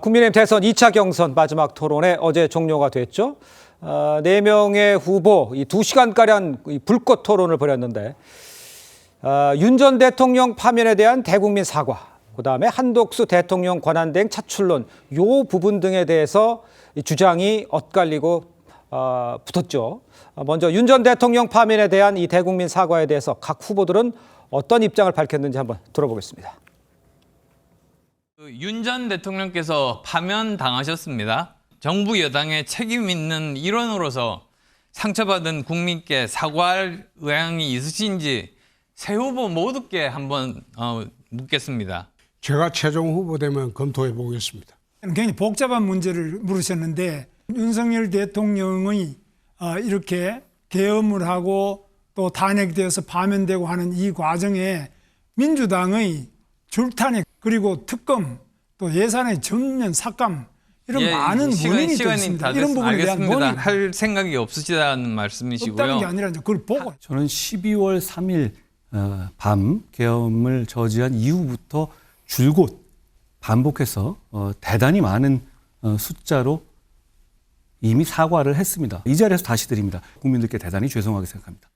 국민의힘 대선 2차 경선 마지막 토론회 어제 종료가 됐죠. 4명의 후보 2시간가량 불꽃 토론을 벌였는데 윤 전 대통령 파면에 대한 대국민 사과, 그다음에 한독수 대통령 권한대행 차출론 요 부분 등에 대해서 주장이 엇갈리고 붙었죠. 먼저 윤 전 대통령 파면에 대한 이 대국민 사과에 대해서 각 후보들은 어떤 입장을 밝혔는지 한번 들어보겠습니다. 윤 전 대통령께서 파면 당하셨습니다. 정부 여당의 책임 있는 일원으로서 상처받은 국민께 사과할 의향이 있으신지 세 후보 모두께 한번 묻겠습니다. 제가 최종 후보 되면 검토해 보겠습니다. 굉장히 복잡한 문제를 물으셨는데 윤석열 대통령의 이렇게 계엄을 하고 또 탄핵되어서 파면되고 하는 이 과정에 민주당의 줄탄핵 그리고 특검 또 예산의 전면 삭감 이런 많은 원인이 있습니다. 이런 부분에 대한 알겠습니다. 할 생각이 없으시다는 말씀이시고요. 없다는 게 아니라 그걸 보고 저는 12월 3일 밤 계엄을 저지한 이후부터 줄곧 반복해서 대단히 많은 숫자로 이미 사과를 했습니다. 이 자리에서 다시 드립니다. 국민들께 대단히 죄송하게 생각합니다.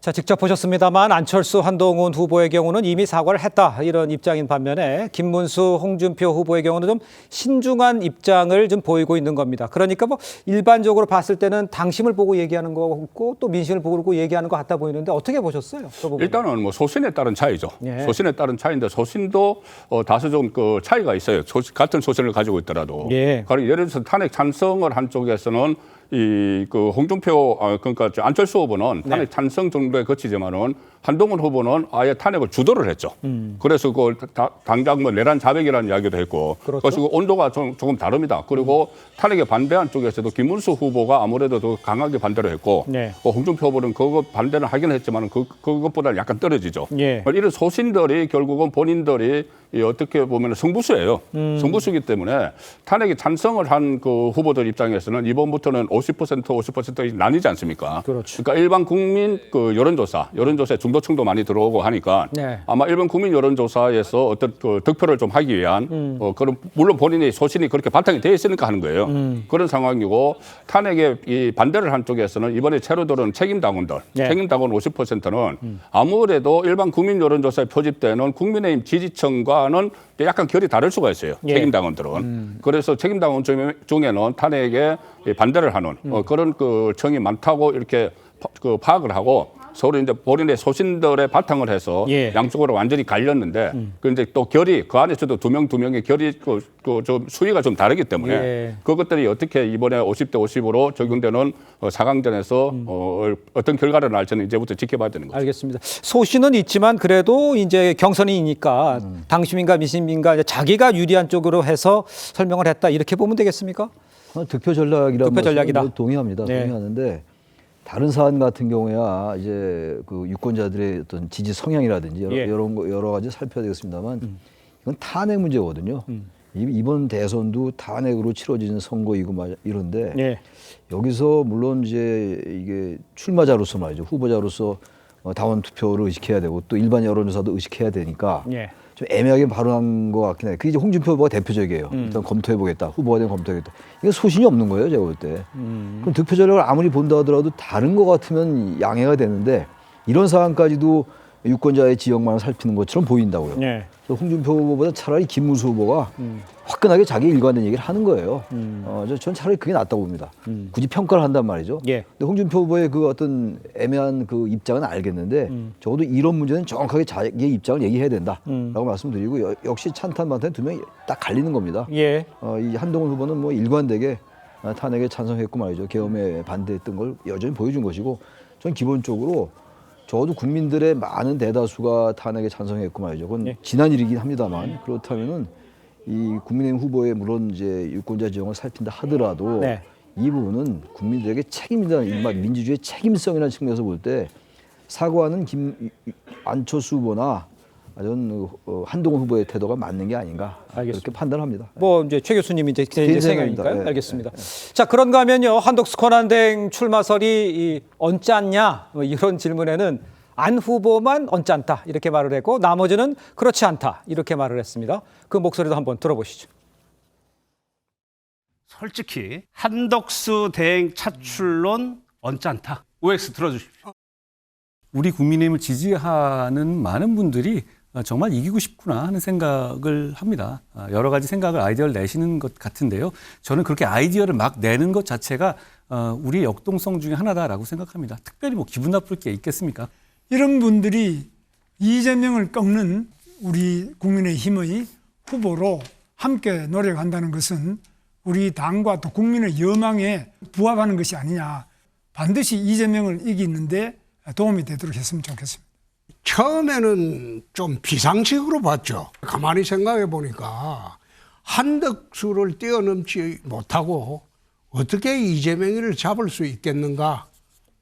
자, 직접 보셨습니다만 안철수, 한동훈 후보의 경우는 이미 사과를 했다 이런 입장인 반면에 김문수, 홍준표 후보의 경우는 좀 신중한 입장을 좀 보이고 있는 겁니다. 그러니까 뭐 일반적으로 봤을 때는 당심을 보고 얘기하는 거 같고 또 민심을 보고 얘기하는 것 같아 보이는데 어떻게 보셨어요? 그 일단은 뭐 소신에 따른 차이죠. 예. 소신에 따른 차이인데 소신도 다소 좀 그 차이가 있어요. 같은 소신을 가지고 있더라도. 예. 예를 들어서 탄핵 찬성을 한 쪽에서는 그 홍준표 그러니까 안철수 후보는 탄핵 찬성 정도에 그치지만은 한동훈 후보는 아예 탄핵을 주도를 했죠. 그래서 그 당장 뭐 내란 자백이라는 이야기도 했고, 그렇죠. 그래서 그 온도가 조금 다릅니다. 그리고 탄핵에 반대한 쪽에서도 김문수 후보가 아무래도 더 강하게 반대를 했고, 네. 홍준표 후보는 그거 반대를 하긴 했지만 그것보다 약간 떨어지죠. 예. 이런 소신들이 결국은 본인들이 어떻게 보면 승부수예요. 승부수기 때문에 탄핵에 찬성을 한 그 후보들 입장에서는 이번부터는 50% 나뉘지 않습니까? 그렇죠. 그러니까 일반 국민 그 여론조사에 중도층도 많이 들어오고 하니까 네. 아마 일반 국민 여론조사에서 어떤 그 득표를 좀 하기 위한 그런 물론 본인의 소신이 그렇게 바탕이 돼 있으니까 하는 거예요. 그런 상황이고 탄핵에 이 반대를 한 쪽에서는 이번에 새로 들어온 책임당원들, 네. 책임당원 50%는 아무래도 일반 국민 여론조사에 표집되는 국민의힘 지지층과는 약간 결이 다를 수가 있어요. 예. 책임당원들은. 그래서 책임당원 중에는 탄핵에 반대를 하는 그런 그 청이 많다고 이렇게 그 파악을 하고 서로 이제 본인의 소신들의 바탕을 해서 예. 양쪽으로 완전히 갈렸는데 그 이제 또 결이 그 안에서도 두 명의 결이 좀 수위가 좀 다르기 때문에 예. 그것들이 어떻게 이번에 50대 50으로 적용되는 4강전에서 어떤 결과를 날지는 이제부터 지켜봐야 되는 거죠. 알겠습니다. 소신은 있지만 그래도 이제 경선이니까 당심인가 민심인가 이제 자기가 유리한 쪽으로 해서 설명을 했다 이렇게 보면 되겠습니까? 득표 전략이라는 득표 전략이다. 것은 동의합니다. 네. 동의하는데 다른 사안 같은 경우야 이제 그 유권자들의 어떤 지지 성향이라든지 예. 여러 가지 살펴야 되겠습니다만 이건 탄핵 문제거든요. 이번 대선도 탄핵으로 치러지는 선거이고 이런데 예. 여기서 물론 이제 이게 출마자로서 말이죠. 후보자로서 당원 투표를 의식해야 되고 또 일반 여론조사도 의식해야 되니까 예. 좀 애매하게 발언한 것 같긴 해요. 그게 이제 홍준표 후보가 대표적이에요. 일단 검토해보겠다. 후보가 되면 검토하겠다. 이게 소신이 없는 거예요, 제가 볼 때. 그럼 득표 전략을 아무리 본다 하더라도 다른 것 같으면 양해가 되는데 이런 상황까지도 유권자의 지역만 살피는 것처럼 보인다고요. 예. 그래서 홍준표 후보보다 차라리 김문수 후보가 화끈하게 자기 일관된 얘기를 하는 거예요. 전 차라리 그게 낫다고 봅니다. 굳이 평가를 한단 말이죠. 예. 근데 홍준표 후보의 그 어떤 애매한 그 입장은 알겠는데 적어도 이런 문제는 정확하게 자기의 입장을 얘기해야 된다라고 말씀드리고 역시 찬탄 반탄 두 명이 딱 갈리는 겁니다. 예. 이 한동훈 후보는 뭐 일관되게 탄핵에 찬성했고 말이죠. 계엄에 반대했던 걸 여전히 보여준 것이고 전 기본적으로 적어도 국민들의 많은 대다수가 탄핵에 찬성했고 말이죠. 그건 예. 지난 일이긴 합니다만 그렇다면은 이 국민의힘 후보의 물론 이제 유권자 지형을 살핀다 하더라도 네. 이 부분은 국민들에게 책임이라는 이른바 민주주의의 책임성이라는 측면에서 볼 때 사과하는 안철수 후보나 저는 한동훈 후보의 태도가 맞는 게 아닌가 알겠습니다. 이렇게 판단합니다. 뭐 이제 최 교수님이 이제 개인 생각이니까요. 생각입니다. 알겠습니다. 자, 그런가 하면요. 한독수 권한대행 출마설이 얹지 않냐 뭐 이런 질문에는 안 후보만 언짢다 이렇게 말을 했고 나머지는 그렇지 않다 이렇게 말을 했습니다. 그 목소리도 한번 들어보시죠. 솔직히 한덕수 대행 차출론 언짢다. OX 들어주십시오. 우리 국민의힘을 지지하는 많은 분들이 정말 이기고 싶구나 하는 생각을 합니다. 여러 가지 생각을 아이디어를 내시는 것 같은데요. 저는 그렇게 아이디어를 막 내는 것 자체가 우리의 역동성 중에 하나다라고 생각합니다. 특별히 뭐 기분 나쁠 게 있겠습니까? 이런 분들이 이재명을 꺾는 우리 국민의힘의 후보로 함께 노력한다는 것은 우리 당과 또 국민의 여망에 부합하는 것이 아니냐. 반드시 이재명을 이기는데 도움이 되도록 했으면 좋겠습니다. 처음에는 좀 비상식으로 봤죠. 가만히 생각해 보니까 한덕수를 뛰어넘지 못하고 어떻게 이재명을 잡을 수 있겠는가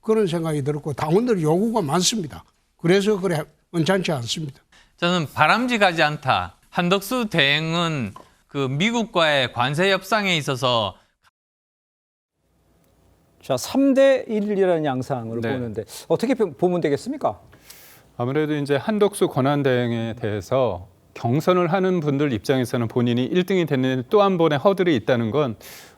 그런 생각이 들었고 당원들 요구가 많습니다. 그래서 그래 언짢지 않습니다. 저는 바람직하지 않다. 한덕수 대행은 그 미국과의 관세 협상에 있어서 자, 3대 1이라는 양상을 네. 보는데 어떻게 보면 되겠습니까? 아무래도 이제 한덕수 권한대행에 대해서 경선을 하는 분들 입장에서는 본인이 1등이 됐는데 또 한 번의 허들이 있다는 건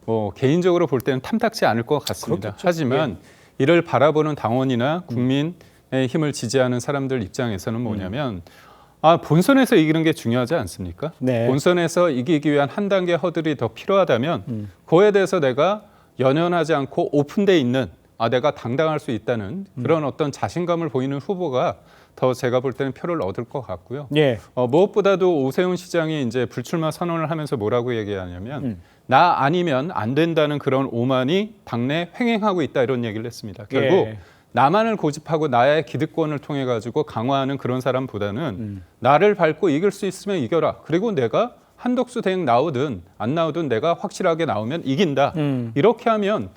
뭐 개인적으로 볼 때는 탐탁지 않을 것 같습니다. 그렇겠죠. 하지만 이를 바라보는 당원이나 국민의 힘을 지지하는 사람들 입장에서는 뭐냐면 본선에서 이기는 게 중요하지 않습니까? 네. 본선에서 이기기 위한 한 단계 허들이 더 필요하다면 그거에 대해서 내가 연연하지 않고 오픈돼 있는 내가 당당할 수 있다는 그런 어떤 자신감을 보이는 후보가 더 제가 볼 때는 표를 얻을 것 같고요. 예. 무엇보다도 오세훈 시장이 이제 불출마 선언을 하면서 뭐라고 얘기하냐면 나 아니면 안 된다는 그런 오만이 당내 횡행하고 있다 이런 얘기를 했습니다. 결국 예. 나만을 고집하고 나의 기득권을 통해 가지고 강화하는 그런 사람보다는 나를 밟고 이길 수 있으면 이겨라. 그리고 내가 한덕수 대행 나오든 안 나오든 내가 확실하게 나오면 이긴다. 이렇게 하면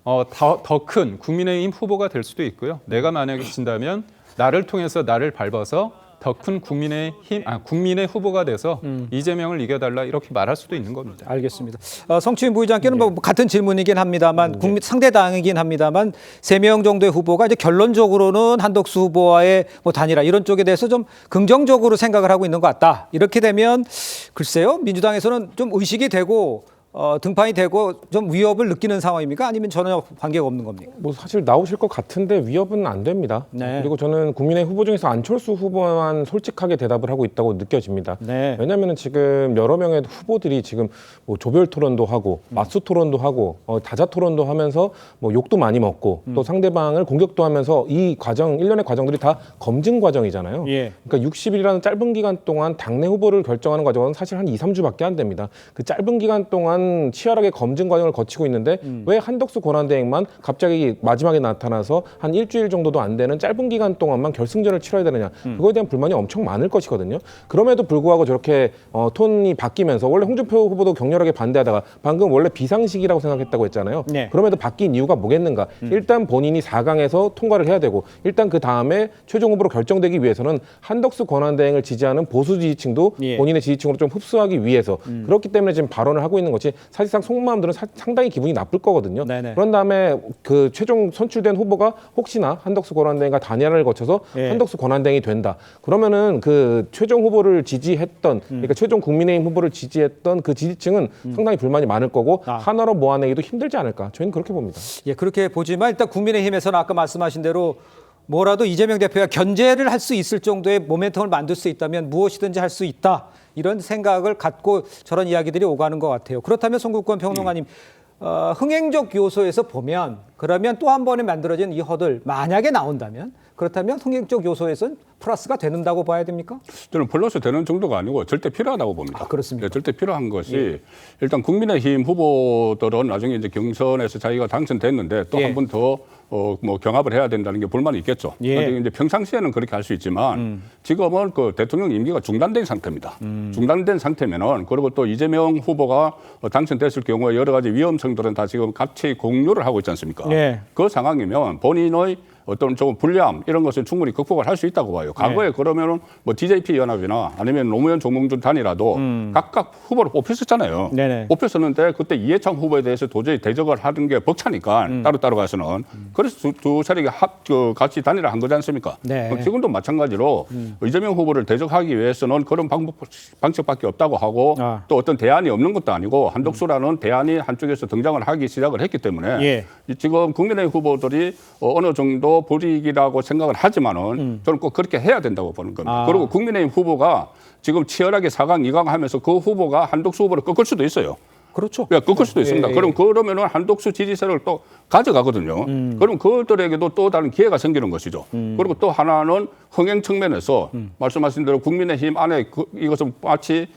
더 큰 국민의힘 후보가 될 수도 있고요. 내가 만약에 진다면 나를 통해서 나를 밟아서 더 큰 국민의 후보가 돼서 이재명을 이겨달라 이렇게 말할 수도 있는 겁니다. 알겠습니다. 성추인 부의장께는 뭐 같은 질문이긴 합니다만 상대 당이긴 합니다만 3명 정도의 후보가 이제 결론적으로는 한덕수 후보와의 뭐 단일화 이런 쪽에 대해서 좀 긍정적으로 생각을 하고 있는 것 같다. 이렇게 되면 글쎄요 민주당에서는 좀 의식이 되고 등판이 되고 좀 위협을 느끼는 상황입니까? 아니면 전혀 관계가 없는 겁니까? 뭐 사실 나오실 것 같은데 위협은 안 됩니다. 네. 그리고 저는 국민의 후보 중에서 안철수 후보만 솔직하게 대답을 하고 있다고 느껴집니다. 네. 왜냐하면 지금 여러 명의 후보들이 지금 뭐 조별 토론도 하고 맞수 토론도 하고 다자 토론도 하면서 뭐 욕도 많이 먹고 또 상대방을 공격도 하면서 이 과정 일련의 과정들이 다 검증 과정이잖아요. 예. 그러니까 60일이라는 짧은 기간 동안 당내 후보를 결정하는 과정은 사실 한 2, 3주밖에 안 됩니다. 그 짧은 기간 동안 치열하게 검증 과정을 거치고 있는데 왜 한덕수 권한대행만 갑자기 마지막에 나타나서 한 일주일 정도도 안 되는 짧은 기간 동안만 결승전을 치러야 되느냐. 그거에 대한 불만이 엄청 많을 것이거든요. 그럼에도 불구하고 저렇게 톤이 바뀌면서 원래 홍준표 후보도 격렬하게 반대하다가 방금 원래 비상식이라고 생각했다고 했잖아요. 네. 그럼에도 바뀐 이유가 뭐겠는가. 일단 본인이 4강에서 통과를 해야 되고 일단 그 다음에 최종 후보로 결정되기 위해서는 한덕수 권한대행을 지지하는 보수 지지층도 예. 본인의 지지층으로 좀 흡수하기 위해서 그렇기 때문에 지금 발언을 하고 있는 것이 사실상 속마음들은 상당히 기분이 나쁠 거거든요. 네네. 그런 다음에 그 최종 선출된 후보가 혹시나 한덕수 권한대행과 단일화를 거쳐서 예. 한덕수 권한대행이 된다. 그러면은 그 최종 후보를 지지했던 그러니까 최종 국민의힘 후보를 지지했던 그 지지층은 상당히 불만이 많을 거고 하나로 모아내기도 힘들지 않을까. 저희는 그렇게 봅니다. 예, 그렇게 보지만 일단 국민의힘에서는 아까 말씀하신 대로 뭐라도 이재명 대표가 견제를 할 수 있을 정도의 모멘텀을 만들 수 있다면 무엇이든지 할 수 있다. 이런 생각을 갖고 저런 이야기들이 오가는 것 같아요. 그렇다면 송국권 평론가님, 흥행적 요소에서 보면 그러면 또 한 번에 만들어진 이 허들 만약에 나온다면 그렇다면 흥행적 요소에서는 플러스가 되는다고 봐야 됩니까? 저는 플러스 되는 정도가 아니고 절대 필요하다고 봅니다. 그렇습니까? 네, 절대 필요한 것이 일단 국민의힘 후보들은 나중에 이제 경선에서 자기가 당선됐는데 또 한 번 더 뭐 경합을 해야 된다는 게 불만이 있겠죠. 예. 이제 평상시에는 그렇게 할 수 있지만 지금은 그 대통령 임기가 중단된 상태입니다. 중단된 상태면은 그리고 또 이재명 후보가 당선됐을 경우에 여러 가지 위험성들은 다 지금 같이 공유를 하고 있지 않습니까? 예. 그 상황이면 본인의 어떤 좀 불리함 이런 것을 충분히 극복을 할 수 있다고 봐요. 거예요. 과거에 그러면은 뭐 DJP 연합이나 아니면 노무현 정몽준 단이라도 각각 후보를 뽑혔었잖아요. 네네. 뽑혔었는데 그때 이해창 후보에 대해서 도저히 대적을 하는 게 벅차니까 따로따로 가서는 그래서 두 차례 같이 단일화 한 거지 않습니까? 네. 지금도 마찬가지로 이재명 후보를 대적하기 위해서는 그런 방식밖에 없다고 하고 또 어떤 대안이 없는 것도 아니고 한덕수라는 대안이 한쪽에서 등장을 하기 시작을 했기 때문에 예. 지금 국민의힘 후보들이 어느 정도 불이익이라고 생각을 하지만은 저는 꼭 그렇게 해야 된다고 보는 겁니다. 그리고 국민의힘 후보가 지금 치열하게 4강, 2강 하면서 그 후보가 한덕수 후보를 꺾을 수도 있어요. 그렇죠. 예, 꺾을 수도 있습니다. 예. 그러면은 한덕수 지지세를 또 가져가거든요. 그럼 그들에게도 또 다른 기회가 생기는 것이죠. 그리고 또 하나는 흥행 측면에서 말씀하신 대로 국민의힘 안에 이것은 마치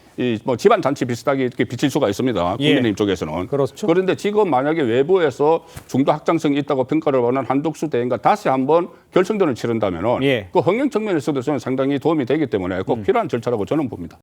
뭐 집안 잔치 비슷하게 이렇게 비칠 수가 있습니다. 국민의힘 예. 쪽에서는. 그렇죠. 그런데 지금 만약에 외부에서 중도 확장성이 있다고 평가를 받는 한덕수 대행과 다시 한번 결승전을 치른다면은 예. 그 흥행 측면에서도 저는 상당히 도움이 되기 때문에 꼭 필요한 절차라고 저는 봅니다.